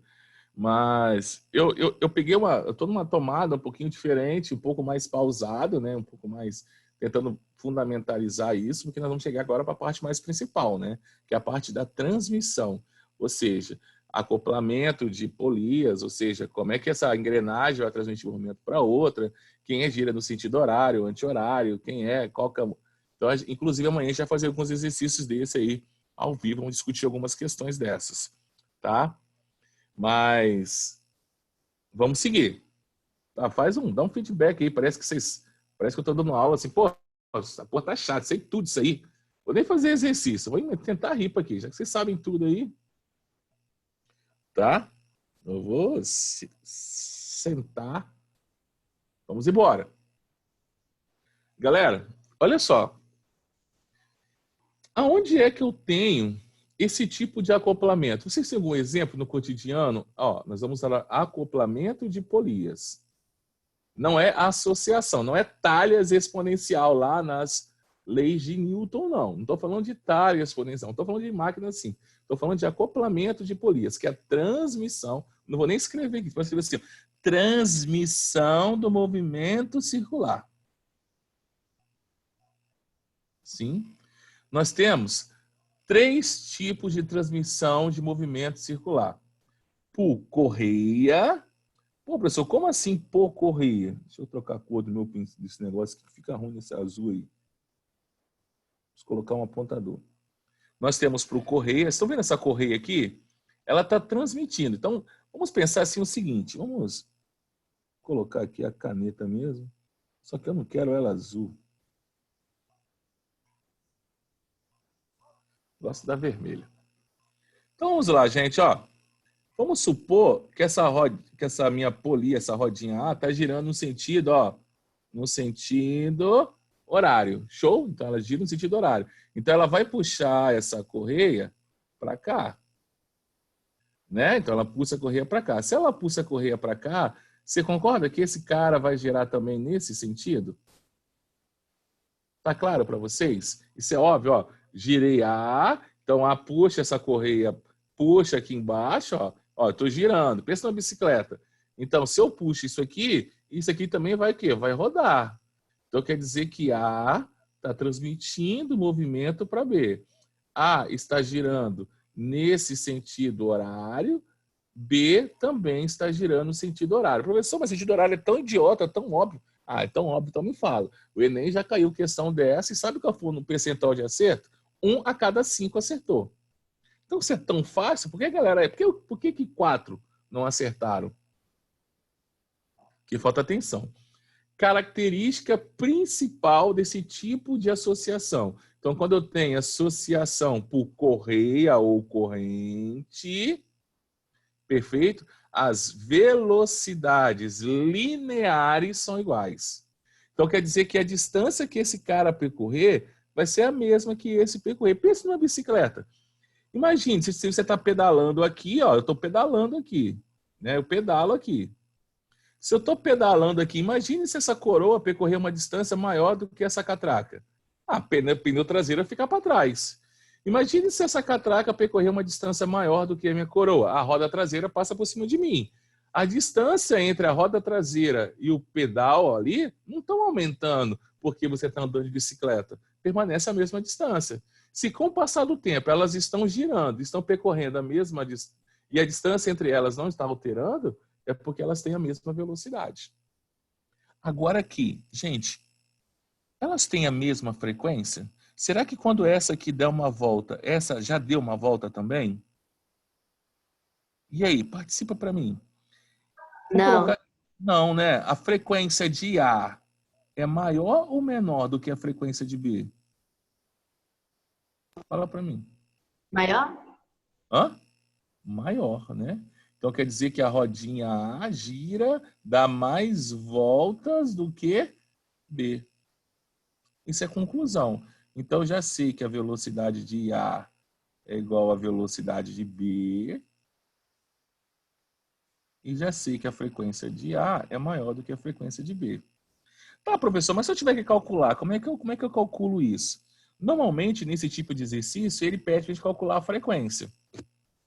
A: mas eu peguei eu tô numa tomada um pouquinho diferente, um pouco mais pausado, né? Um pouco mais tentando fundamentalizar isso, porque nós vamos chegar agora para a parte mais principal, né? Que é a parte da transmissão. Ou seja, acoplamento de polias, ou seja, como é que essa engrenagem vai transmitir movimento para outra, quem é gira no sentido horário, anti-horário, quem é, qual que é... Então, inclusive, amanhã a gente vai fazer alguns exercícios desse aí, ao vivo, vamos discutir algumas questões dessas, tá? Mas vamos seguir. Tá, dá um feedback aí, parece que eu estou dando aula assim, pô, tá chato, sei tudo isso aí. Vou nem fazer exercício, vou tentar rir aqui, já que vocês sabem tudo aí, tá? Eu vou sentar. Vamos embora. Galera, olha só. Aonde é que eu tenho esse tipo de acoplamento? Vocês têm algum exemplo no cotidiano? Ó, nós vamos falar acoplamento de polias. Não é associação, não é talhas exponencial lá nas leis de Newton, não. Não estou falando de talha exponencial, não estou falando de máquina assim. Estou falando de acoplamento de polias, que é a transmissão, não vou nem escrever aqui, vou escrever assim, transmissão do movimento circular. Sim. Nós temos 3 tipos de transmissão de movimento circular. Por correia. Pô, professor, como assim por correia? Deixa eu trocar a cor do meu desse negócio que fica ruim nesse azul aí. Vamos colocar um apontador. Nós temos por correia. Estão vendo essa correia aqui? Ela está transmitindo. Então, vamos pensar assim o seguinte. Vamos colocar aqui a caneta mesmo. Só que eu não quero ela azul. Gosto da vermelha. Então, vamos lá, gente. Ó. Vamos supor que essa minha polia, essa rodinha A, está girando no sentido, ó, no sentido horário. Show? Então, ela gira no sentido horário. Então, ela vai puxar essa correia para cá. Né? Então, ela puxa a correia para cá. Se ela puxa a correia para cá, você concorda que esse cara vai girar também nesse sentido? Tá claro para vocês? Isso é óbvio, ó. Girei A, então A puxa essa correia, puxa aqui embaixo, ó. Ó, eu tô girando. Pensa numa bicicleta. Então, se eu puxo isso aqui também vai o quê? Vai rodar. Então, quer dizer que A está transmitindo movimento para B. A está girando nesse sentido horário, B também está girando no sentido horário. Professor, mas sentido horário é tão idiota, tão óbvio. Ah, é tão óbvio, então me fala. O Enem já caiu questão dessa e sabe qual foi no percentual de acerto? 1 a cada 5 acertou. Então, se é tão fácil, por que, galera, por que 4 não acertaram? Que falta atenção. Característica principal desse tipo de associação. Então, quando eu tenho associação por correia ou corrente, perfeito? As velocidades lineares são iguais. Então, quer dizer que a distância que esse cara percorrer vai ser a mesma que esse percorrer. Pensa numa bicicleta. Imagine, se você está pedalando aqui, ó, eu estou pedalando aqui, né? Eu pedalo aqui. Se eu estou pedalando aqui, imagine se essa coroa percorrer uma distância maior do que essa catraca. A pneu traseiro fica para trás. Imagine se essa catraca percorrer uma distância maior do que a minha coroa. A roda traseira passa por cima de mim. A distância entre a roda traseira e o pedal ali não estão aumentando porque você está andando de bicicleta. Permanece a mesma distância. Se com o passar do tempo elas estão girando, estão percorrendo a mesma distância e a distância entre elas não está alterando, é porque elas têm a mesma velocidade. Agora aqui, gente, elas têm a mesma frequência? Será que quando essa aqui der uma volta, essa já deu uma volta também? E aí, participa para mim.
B: Não.
A: Não, né? A frequência de A é maior ou menor do que a frequência de B? Fala para mim.
B: Maior?
A: Hã? Maior, né? Então quer dizer que a rodinha A gira, dá mais voltas do que B. Isso é conclusão. Então eu já sei que a velocidade de A é igual à velocidade de B. E já sei que a frequência de A é maior do que a frequência de B. Tá, professor, mas se eu tiver que calcular, como é que eu calculo isso? Normalmente, nesse tipo de exercício, ele pede para a gente calcular a frequência.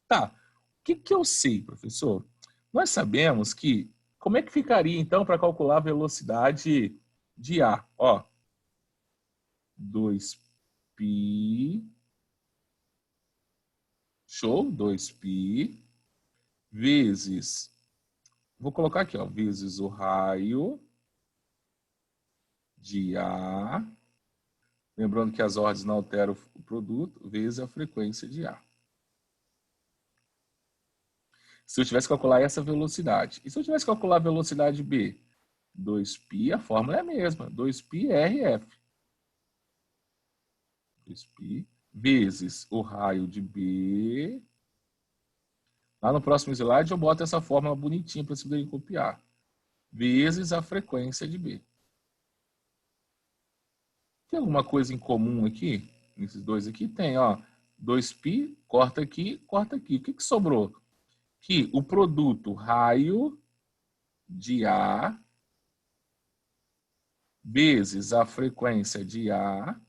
A: Tá, o que eu sei, professor? Nós sabemos que, como é que ficaria, então, para calcular a velocidade de A? Ó, 2π, show, 2π, vezes, vou colocar aqui, ó, vezes o raio de A, lembrando que as ordens não alteram o produto, vezes a frequência de A. Se eu tivesse que calcular essa velocidade. E se eu tivesse que calcular a velocidade B? 2π, a fórmula é a mesma. 2π RF. 2π vezes o raio de B. Lá no próximo slide eu boto essa fórmula bonitinha para vocês poderem copiar. Vezes a frequência de B. Tem alguma coisa em comum aqui? Nesses dois aqui? Tem, ó. 2π, corta aqui, corta aqui. O que sobrou? Que o produto raio de A vezes a frequência de A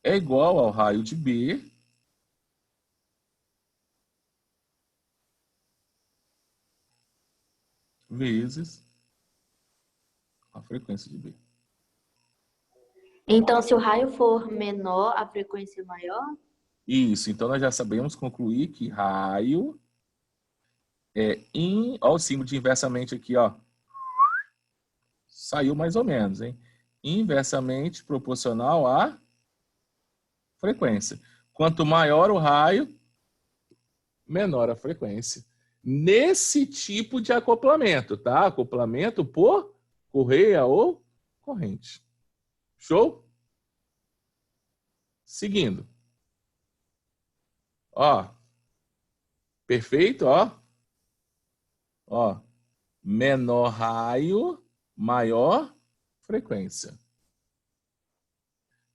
A: é igual ao raio de B vezes a frequência de B.
B: Então, se o raio for menor, a frequência é maior?
A: Isso, então nós já sabemos concluir que raio é olha o símbolo de inversamente aqui, ó. Saiu mais ou menos, hein? Inversamente proporcional à frequência. Quanto maior o raio, menor a frequência. Nesse tipo de acoplamento, tá? Acoplamento por correia ou corrente. Show? Seguindo. Ó. Perfeito, ó. Ó. Menor raio, maior frequência.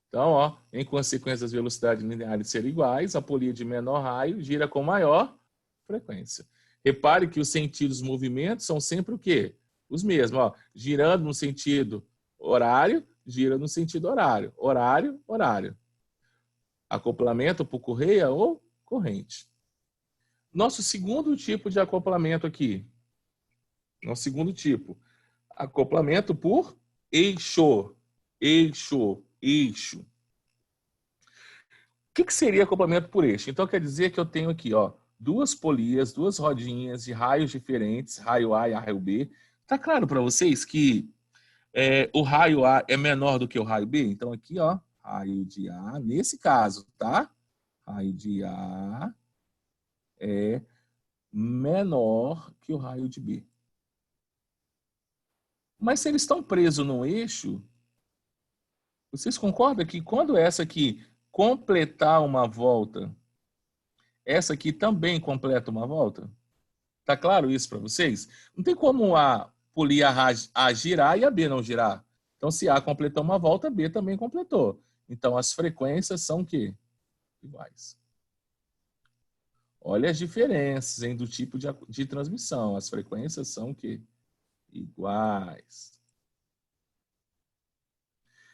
A: Então, ó, em consequência das velocidades lineares serem iguais, a polia de menor raio gira com maior frequência. Repare que os sentidos dos movimentos são sempre o quê? Os mesmos, ó. Girando no sentido horário, gira no sentido horário. Horário, horário. Acoplamento por correia ou corrente. Nosso segundo tipo de acoplamento aqui. Nosso segundo tipo. Acoplamento por eixo. Eixo. Eixo. O que seria acoplamento por eixo? Então quer dizer que eu tenho aqui, ó, duas polias, duas rodinhas de raios diferentes, raio A e raio B. Tá claro para vocês que o raio A é menor do que o raio B? Então aqui, ó, raio de A, nesse caso, tá? Raio de A é menor que o raio de B. Mas se eles estão presos no eixo, vocês concordam que quando essa aqui completar uma volta, essa aqui também completa uma volta? Tá claro isso para vocês? Não tem como a polia A girar e a B não girar. Então, se A completou uma volta, B também completou. Então, as frequências são o quê? Iguais. Olha as diferenças, hein, do tipo de transmissão. As frequências são o quê? Iguais.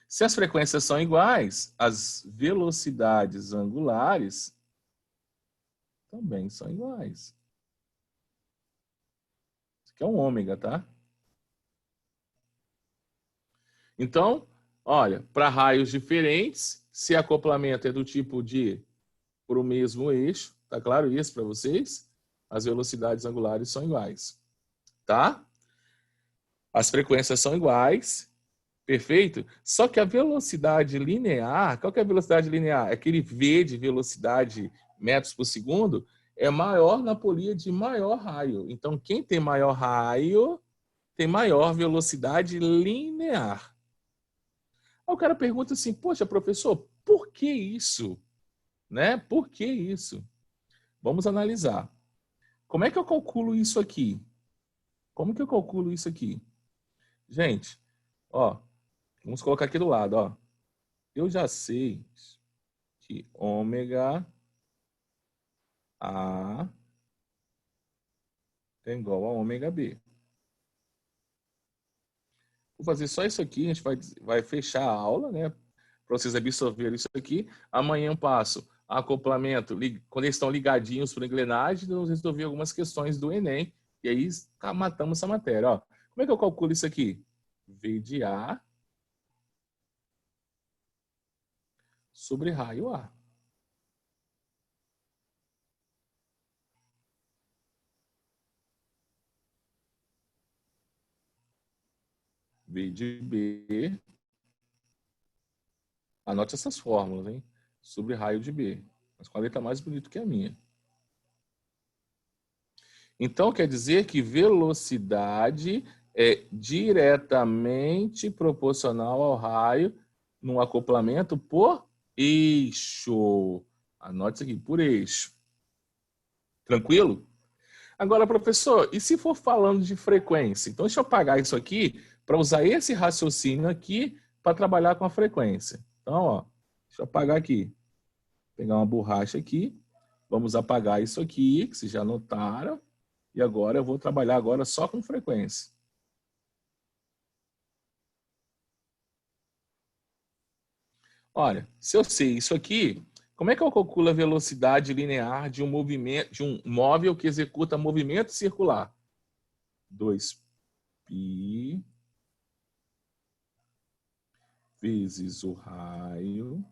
A: Se as frequências são iguais, as velocidades angulares também são iguais. Isso aqui é um ômega, tá? Então, olha, para raios diferentes, se acoplamento é do tipo de para o mesmo eixo, tá claro isso para vocês? As velocidades angulares são iguais, tá? As frequências são iguais, perfeito? Só que a velocidade linear, qual que é a velocidade linear? Aquele V de velocidade metros por segundo é maior na polia de maior raio. Então, quem tem maior raio tem maior velocidade linear. Aí o cara pergunta assim, poxa, professor, por que isso? Né? Por que isso? Vamos analisar. Como é que eu calculo isso aqui? Como que eu calculo isso aqui? Gente, ó, vamos colocar aqui do lado, ó. Eu já sei que ômega A é igual a ômega B. Vou fazer só isso aqui, a gente vai fechar a aula, né? Para vocês absorverem isso aqui. Amanhã eu passo acoplamento, quando eles estão ligadinhos para a engrenagem, nós resolver algumas questões do Enem. E aí matamos essa matéria. Ó. Como é que eu calculo isso aqui? V de A sobre raio A. V de B. Anote essas fórmulas, hein? Sobre raio de B. Mas com a letra mais bonita que a minha. Então, quer dizer que velocidade é diretamente proporcional ao raio num acoplamento por eixo. Anote isso aqui, por eixo. Tranquilo? Agora, professor, e se for falando de frequência? Então, deixa eu apagar isso aqui para usar esse raciocínio aqui para trabalhar com a frequência. Então, ó, deixa eu apagar aqui. Vou pegar uma borracha aqui. Vamos apagar isso aqui, que vocês já notaram. E agora eu vou trabalhar agora só com frequência. Olha, se eu sei isso aqui, como é que eu calculo a velocidade linear de um movimento, de um móvel que executa movimento circular? 2π vezes o raio,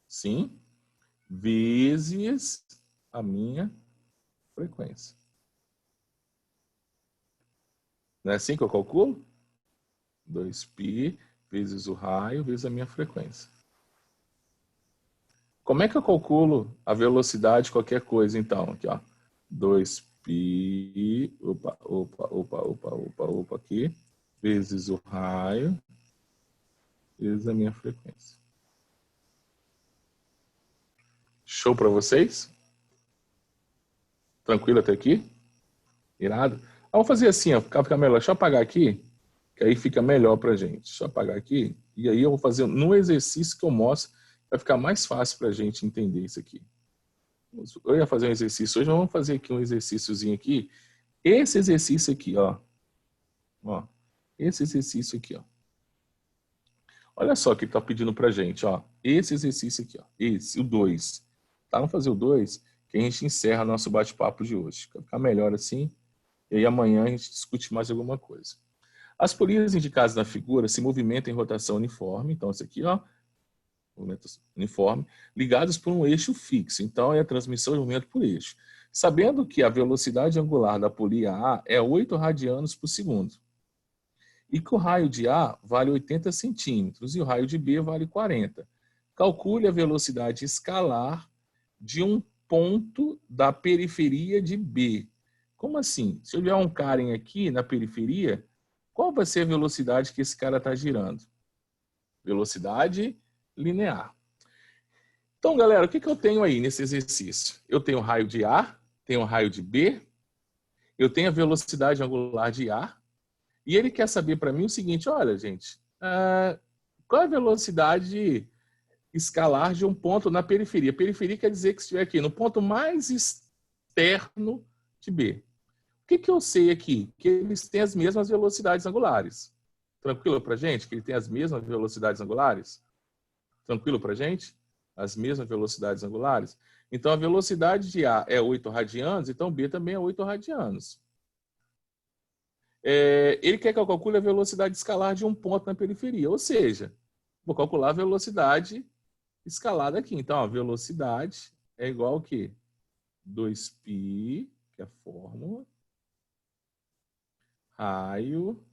A: sim, vezes a minha frequência. Não é assim que eu calculo? 2π vezes o raio vezes a minha frequência. Como é que eu calculo a velocidade de qualquer coisa, então? Aqui, ó. 2π, opa, aqui, vezes o raio vezes a minha frequência. Show para vocês? Tranquilo até aqui? Irado? Vamos fazer assim, ó, fica melhor. Deixa eu apagar aqui, que aí fica melhor pra gente. Deixa eu apagar aqui, e aí eu vou fazer no exercício que eu mostro, vai ficar mais fácil pra gente entender isso aqui. Eu ia fazer um exercício hoje, mas vamos fazer aqui um exercíciozinho aqui. Esse exercício aqui, ó. Ó, esse exercício aqui, ó. Olha só o que ele tá pedindo pra gente, ó. Esse exercício aqui, ó. Esse, o 2. Tá? Vamos fazer o 2, que a gente encerra nosso bate-papo de hoje. Vai ficar melhor assim. E aí amanhã a gente discute mais alguma coisa. As polias indicadas na figura se movimentam em rotação uniforme. Então, esse aqui, ó, movimento uniforme, ligados por um eixo fixo. Então, é a transmissão de movimento por eixo. Sabendo que a velocidade angular da polia A é 8 radianos por segundo. E que o raio de A vale 80 centímetros e o raio de B vale 40. Calcule a velocidade escalar de um ponto da periferia de B. Como assim? Se eu tiver um cara aqui na periferia, qual vai ser a velocidade que esse cara está girando? Velocidade linear. Então, galera, o que eu tenho aí nesse exercício? Eu tenho o raio de A, tenho o raio de B, eu tenho a velocidade angular de A, e ele quer saber para mim o seguinte, olha, gente, qual é a velocidade escalar de um ponto na periferia? Periferia quer dizer que estiver aqui no ponto mais externo de B. O que eu sei aqui? Que eles têm as mesmas velocidades angulares. Tranquilo para a gente? Que ele tem as mesmas velocidades angulares? Tranquilo para a gente? As mesmas velocidades angulares? Então, a velocidade de A é 8 radianos, então B também é 8 radianos. Ele quer que eu calcule a velocidade escalar de um ponto na periferia. Ou seja, vou calcular a velocidade escalada aqui. Então, a velocidade é igual ao quê? 2π, que é a fórmula, raio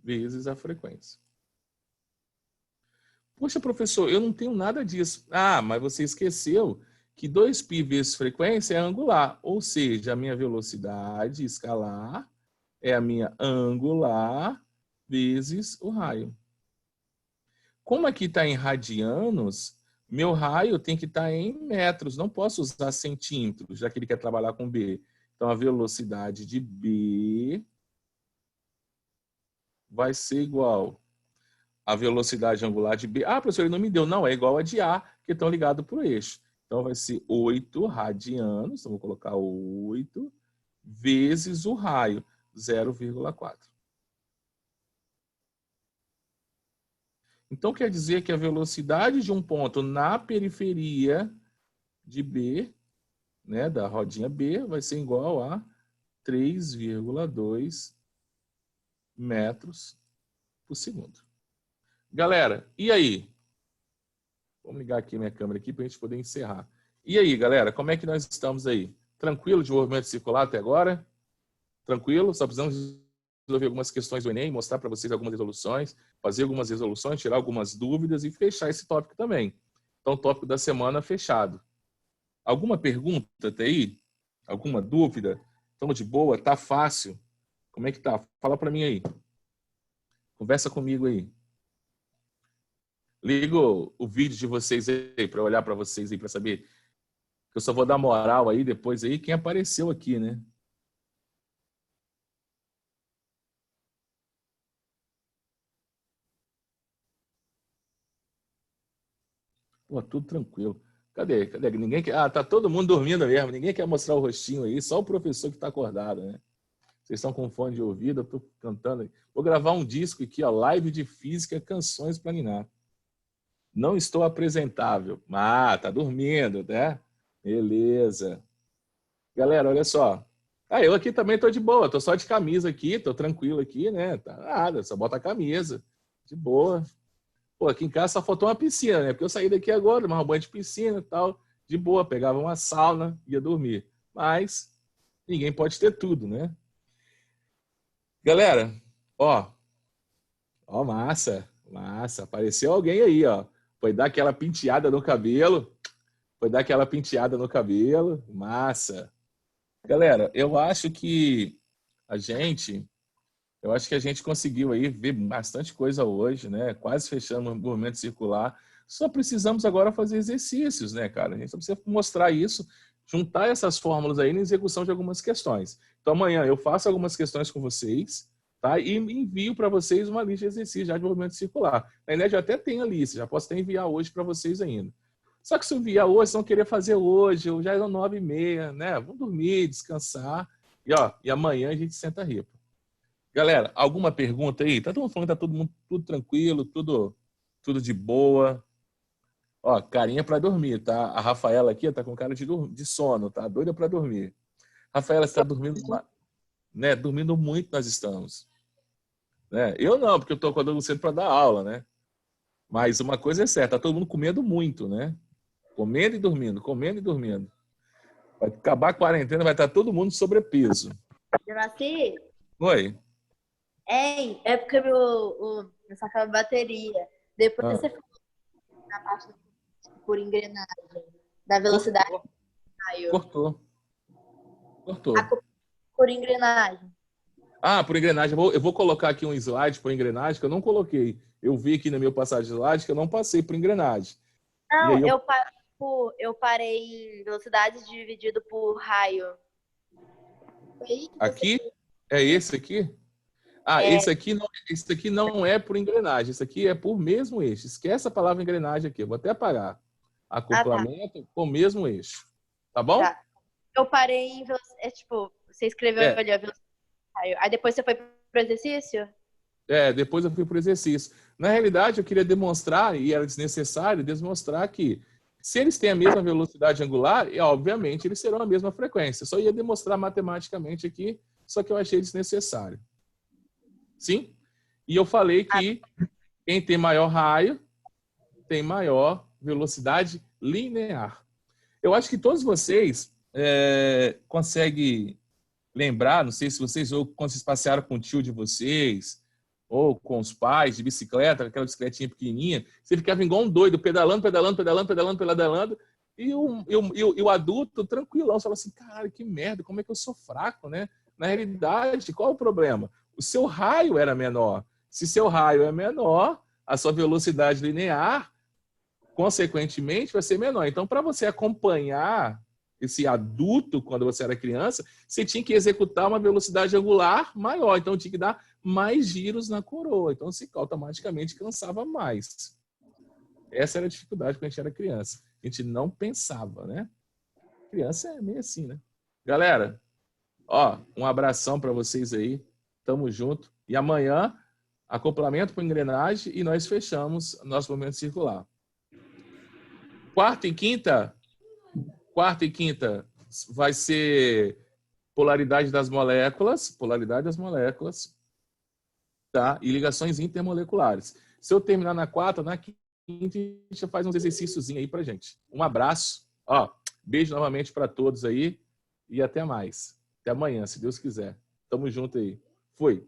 A: vezes a frequência. Poxa, professor, eu não tenho nada disso. Ah, mas você esqueceu que 2π vezes frequência é angular. Ou seja, a minha velocidade escalar é a minha angular vezes o raio. Como aqui está em radianos, meu raio tem que estar em metros. Não posso usar centímetros, já que ele quer trabalhar com B. Então, a velocidade de B vai ser igual à velocidade angular de B. Ah, professor, ele não me deu. Não, é igual a de A, que estão ligados por eixo. Então, vai ser 8 radianos, então vou colocar 8, vezes o raio, 0,4. Então, quer dizer que a velocidade de um ponto na periferia de B, né, da rodinha B, vai ser igual a 3,2 metros por segundo. Galera, e aí? Vamos ligar aqui minha câmera aqui para a gente poder encerrar. E aí, galera, como é que nós estamos aí? Tranquilo de movimento circular até agora? Tranquilo? Só precisamos resolver algumas questões do Enem, mostrar para vocês algumas resoluções, fazer algumas resoluções, tirar algumas dúvidas e fechar esse tópico também. Então, o tópico da semana fechado. Alguma pergunta até aí? Alguma dúvida? Estamos de boa? Tá fácil? Como é que tá? Fala para mim aí. Conversa comigo aí. Liga o vídeo de vocês aí para olhar para vocês aí para saber. Eu só vou dar moral aí depois aí quem apareceu aqui, né? Pô, tudo tranquilo. Cadê? Cadê? Ninguém quer... Ah, tá todo mundo dormindo mesmo. Ninguém quer mostrar o rostinho aí. Só o professor que está acordado, né? Vocês estão com fone de ouvido, eu tô cantando aí. Vou gravar um disco aqui, ó, live de física, canções para ninar. Não estou apresentável. Ah, tá dormindo, né? Beleza. Galera, olha só. Ah, eu aqui também tô de boa, tô só de camisa aqui, tô tranquilo aqui, né? Tá nada, só bota a camisa. De boa. Pô, aqui em casa só faltou uma piscina, né? Porque eu saí daqui agora, tomava um banho de piscina e tal, de boa, pegava uma sauna, ia dormir. Mas ninguém pode ter tudo, né? Galera, ó, massa, massa. Apareceu alguém aí, ó. Foi dar aquela penteada no cabelo. Foi dar aquela penteada no cabelo. Massa. Galera, eu acho que a gente conseguiu aí ver bastante coisa hoje, né? Quase fechamos o movimento circular. Só precisamos agora fazer exercícios, né, cara? A gente só precisa mostrar isso, juntar essas fórmulas aí na execução de algumas questões. Então, amanhã eu faço algumas questões com vocês, tá? E envio para vocês uma lista de exercícios já de movimento circular. Na Enéd já até tem a lista, já posso até enviar hoje para vocês ainda. Só que se eu enviar hoje, vocês vão querer fazer hoje, ou já é 9h30, né? Vamos dormir, descansar. E amanhã a gente senta a ripa. Galera, alguma pergunta aí? Tá todo mundo falando que tá todo mundo tudo tranquilo, tudo de boa. Ó, carinha para dormir, tá? A Rafaela aqui tá com cara de sono, tá? Doida para dormir. Rafaela, você tá dormindo, né? Dormindo muito nós estamos. Né? Eu não, porque eu tô acordando cedo para dar aula, né? Mas uma coisa é certa, tá todo mundo comendo muito, né? Comendo e dormindo, comendo e dormindo. Vai acabar a quarentena, vai estar todo mundo sobrepeso.
B: Juraci,
A: Oi?
B: é porque eu sacava a bateria. Depois
A: Ah,
B: você fala na parte por engrenagem, da velocidade
A: cortou,
B: do raio.
A: cortou,
B: A
A: cortou.
B: por engrenagem.
A: Ah, por engrenagem. Eu vou colocar aqui um slide por engrenagem que eu não coloquei. Eu vi aqui no meu passagem de slide que eu não passei por engrenagem. E
B: Não,
A: aí
B: eu parei em velocidade dividido por raio. Foi aí que você
A: aqui é esse aqui. Ah,
B: é,
A: esse aqui não é por engrenagem. Esse aqui é por mesmo eixo. Esquece a palavra engrenagem aqui. Eu vou até apagar.
B: tá.
A: Acoplamento com o mesmo eixo. Tá bom?
B: Tá. Eu parei em tipo, você escreveu
A: É,
B: ali a velocidade do raio. Aí depois você foi pro exercício?
A: depois eu fui para o exercício. Na realidade, eu queria demonstrar, e era desnecessário, demonstrar que se eles têm a mesma velocidade angular, obviamente eles serão a mesma frequência. Só ia demonstrar matematicamente aqui, só que eu achei desnecessário. Sim? E eu falei que quem tem maior raio tem maior velocidade linear. Eu acho que todos vocês conseguem lembrar, não sei se vocês ou quando vocês passearam com o tio de vocês, ou com os pais de bicicleta, aquela bicicletinha pequenininha, você ficava igual um doido, pedalando, pedalando, pedalando, pedalando, pedalando, e o adulto tranquilão, falava assim, cara, que merda, como é que eu sou fraco, né? Na realidade, qual é o problema? O seu raio era menor. Se seu raio é menor, a sua velocidade linear, consequentemente, vai ser menor. Então, para você acompanhar esse adulto, quando você era criança, você tinha que executar uma velocidade angular maior. Então, tinha que dar mais giros na coroa. Então, você automaticamente cansava mais. Essa era a dificuldade quando a gente era criança. A gente não pensava, né? Criança é meio assim, né? Galera, um abração para vocês aí. Tamo junto. E amanhã, acoplamento para engrenagem e nós fechamos nosso movimento circular. Quarta e quinta vai ser polaridade das moléculas, tá? E ligações intermoleculares. Se eu terminar na quarta, na quinta, a gente faz uns exercícios aí pra gente. Um abraço, beijo novamente para todos aí e até mais. Até amanhã, se Deus quiser. Tamo junto aí. Fui.